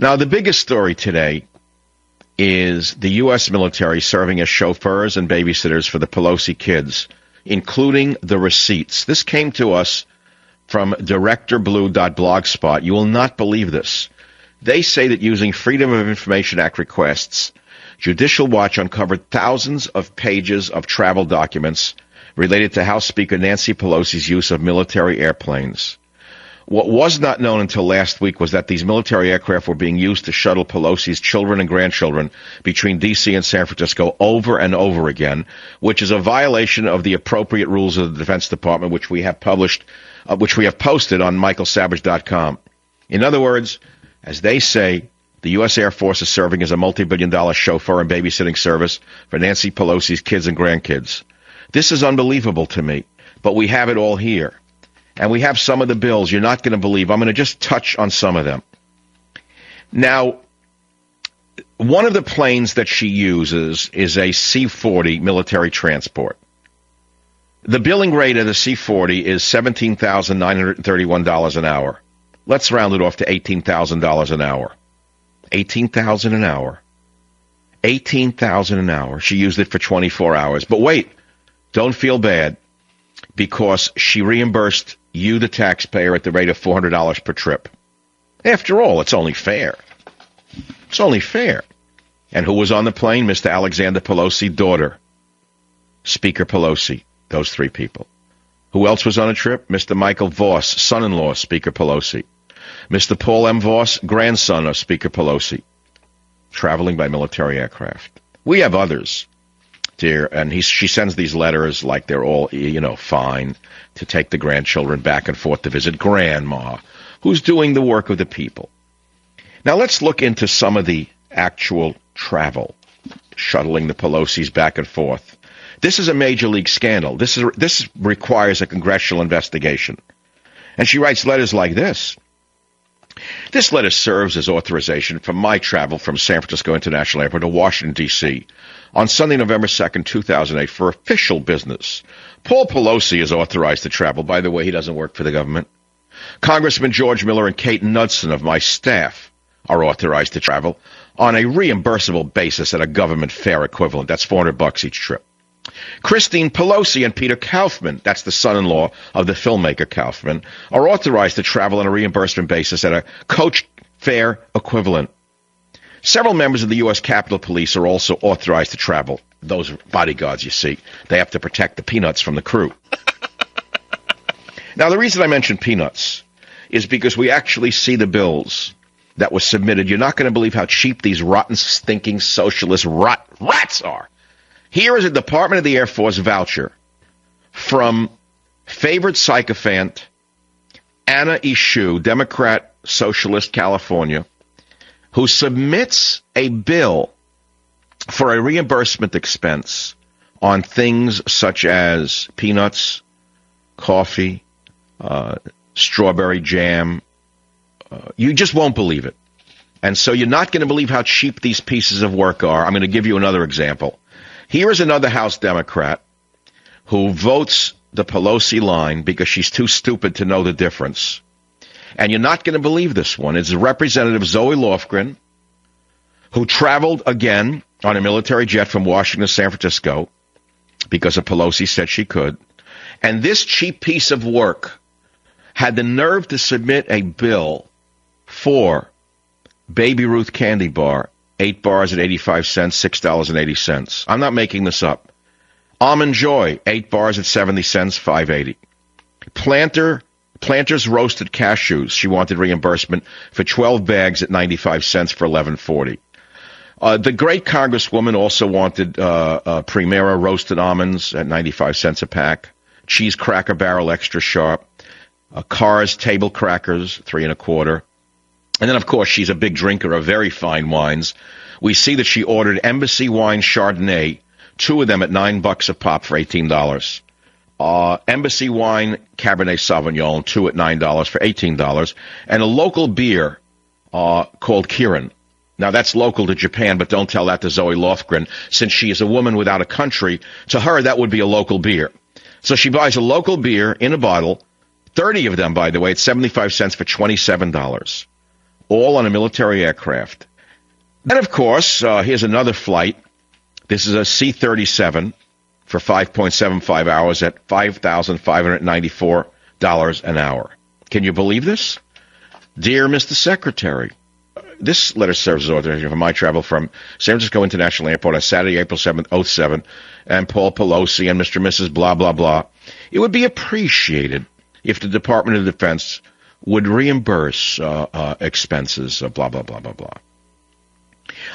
Now, the biggest story today is the U.S. military serving as chauffeurs and babysitters for the Pelosi kids, including the receipts. This came to us from directorblue.blogspot. You will not believe this. They say that using Freedom of Information Act requests, Judicial Watch uncovered thousands of pages of travel documents related to House Speaker Nancy Pelosi's use of military airplanes. What was not known until last week was that these military aircraft were being used to shuttle Pelosi's children and grandchildren between D.C. and San Francisco over and over again, which is a violation of the appropriate rules of the Defense Department, which we have posted on michaelsavage.com. In other words, as they say, the U.S. Air Force is serving as a multi-billion-dollar chauffeur and babysitting service for Nancy Pelosi's kids and grandkids. This is unbelievable to me, but we have it all here. And we have some of the bills you're not going to believe. I'm going to just touch on some of them. Now, one of the planes that she uses is a C-40 military transport. The billing rate of the C-40 is $17,931 an hour. Let's round it off to $18,000 an hour. $18,000 an hour. $18,000 an hour. She used it for 24 hours. But wait, don't feel bad, because she reimbursed you, the taxpayer, at the rate of $400 per trip. After all, it's only fair. It's only fair. And who was on the plane? Mr. Alexander Pelosi, daughter, Speaker Pelosi, those three people. Who else was on a trip? Mr. Michael Voss, son-in-law, Speaker Pelosi. Mr. Paul M. Voss, grandson of Speaker Pelosi, traveling by military aircraft. We have others, dear, and she sends these letters like they're all, fine, to take the grandchildren back and forth to visit grandma, who's doing the work of the people. Now let's look into some of the actual travel, shuttling the Pelosi's back and forth. This is a major league scandal. This requires a congressional investigation. And she writes letters like this. This letter serves as authorization for my travel from San Francisco International Airport to Washington, D.C. on Sunday, November 2nd, 2008, for official business. Paul Pelosi is authorized to travel. By the way, he doesn't work for the government. Congressman George Miller and Kate Knudsen of my staff are authorized to travel on a reimbursable basis at a government fare equivalent. That's $400 each trip. Christine Pelosi and Peter Kaufman, that's the son-in-law of the filmmaker Kaufman, are authorized to travel on a reimbursement basis at a coach fare equivalent. Several members of the U.S. Capitol Police are also authorized to travel. Those bodyguards, you see, they have to protect the peanuts from the crew. Now, the reason I mention peanuts is because we actually see the bills that were submitted. You're not going to believe how cheap these rotten, stinking socialist rats are. Here is a Department of the Air Force voucher from favored sycophant Anna Eshoo, Democrat, Socialist, California, who submits a bill for a reimbursement expense on things such as peanuts, coffee, strawberry jam. You just won't believe it. And so you're not going to believe how cheap these pieces of work are. I'm going to give you another example. Here is another House Democrat who votes the Pelosi line because she's too stupid to know the difference. And you're not going to believe this one. It's Representative Zoe Lofgren, who traveled again on a military jet from Washington to San Francisco because Pelosi said she could. And this cheap piece of work had the nerve to submit a bill for Baby Ruth candy bar, 8 bars at 85 cents, $6.80. I'm not making this up. Almond Joy, 8 bars at 70 cents, $5.80. Planters roasted cashews. She wanted reimbursement for 12 bags at 95 cents for $11.40. The great Congresswoman also wanted Primera roasted almonds at 95 cents a pack. Cheese Cracker Barrel extra sharp. Cars table crackers, 3 1/4. And then, of course, she's a big drinker of very fine wines. We see that she ordered Embassy Wine Chardonnay, 2 of them at $9 a pop for $18. Embassy Wine Cabernet Sauvignon, 2 at $9 for $18. And a local beer called Kirin. Now, that's local to Japan, but don't tell that to Zoe Lofgren. Since she is a woman without a country, to her, that would be a local beer. So she buys a local beer in a bottle, 30 of them, by the way, at 75 cents for $27. all on a military aircraft. Then, of course, here's another flight. This is a C-37 for 5.75 hours at $5,594 an hour. Can you believe this? Dear Mr. Secretary, this letter serves as authorization for my travel from San Francisco International Airport on Saturday, April 7th, 07, and Paul Pelosi and Mr. and Mrs. blah, blah, blah. It would be appreciated if the Department of Defense would reimburse expenses, blah, blah, blah, blah, blah.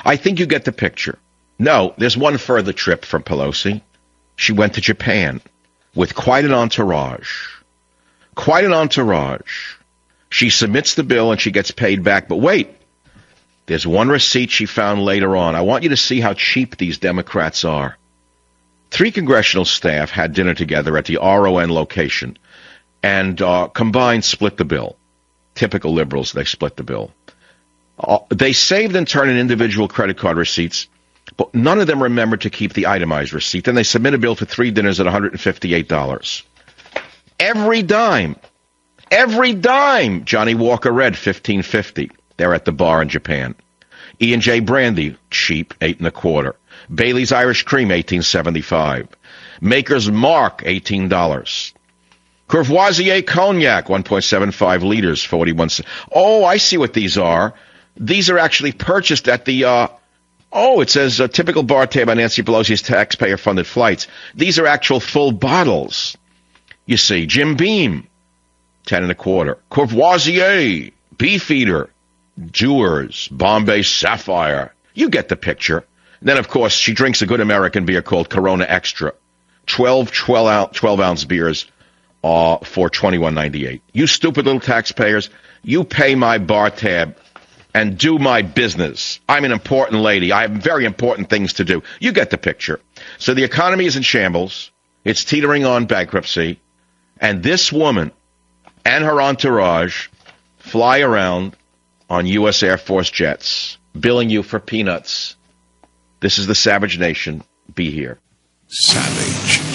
I think you get the picture. No, there's one further trip from Pelosi. She went to Japan with quite an entourage. Quite an entourage. She submits the bill and she gets paid back. But wait, there's one receipt she found later on. I want you to see how cheap these Democrats are. 3 congressional staff had dinner together at the RON location and combined split the bill. Typical liberals, they split the bill. They saved and turned in individual credit card receipts, but none of them remembered to keep the itemized receipt. Then they submit a bill for 3 dinners at $158. Every dime. Johnny Walker Red, $15.50. They're at the bar in Japan. E&J Brandy, cheap, $8.25. Bailey's Irish Cream, $18.75. Maker's Mark, $18. Courvoisier Cognac, 1.75 liters, 41 cents. Oh, I see what these are. These are actually purchased at the, it says typical bar tab by Nancy Pelosi's taxpayer-funded flights. These are actual full bottles. You see, Jim Beam, $10.25. Courvoisier, Beefeater, Dewar's, Bombay Sapphire. You get the picture. Then, of course, she drinks a good American beer called Corona Extra. 12-ounce beers for $21.98. You stupid little taxpayers, you pay my bar tab and do my business. I'm an important lady. I have very important things to do. You get the picture. So the economy is in shambles. It's teetering on bankruptcy. And this woman and her entourage fly around on U.S. Air Force jets, billing you for peanuts. This is the Savage Nation. Be here. Savage.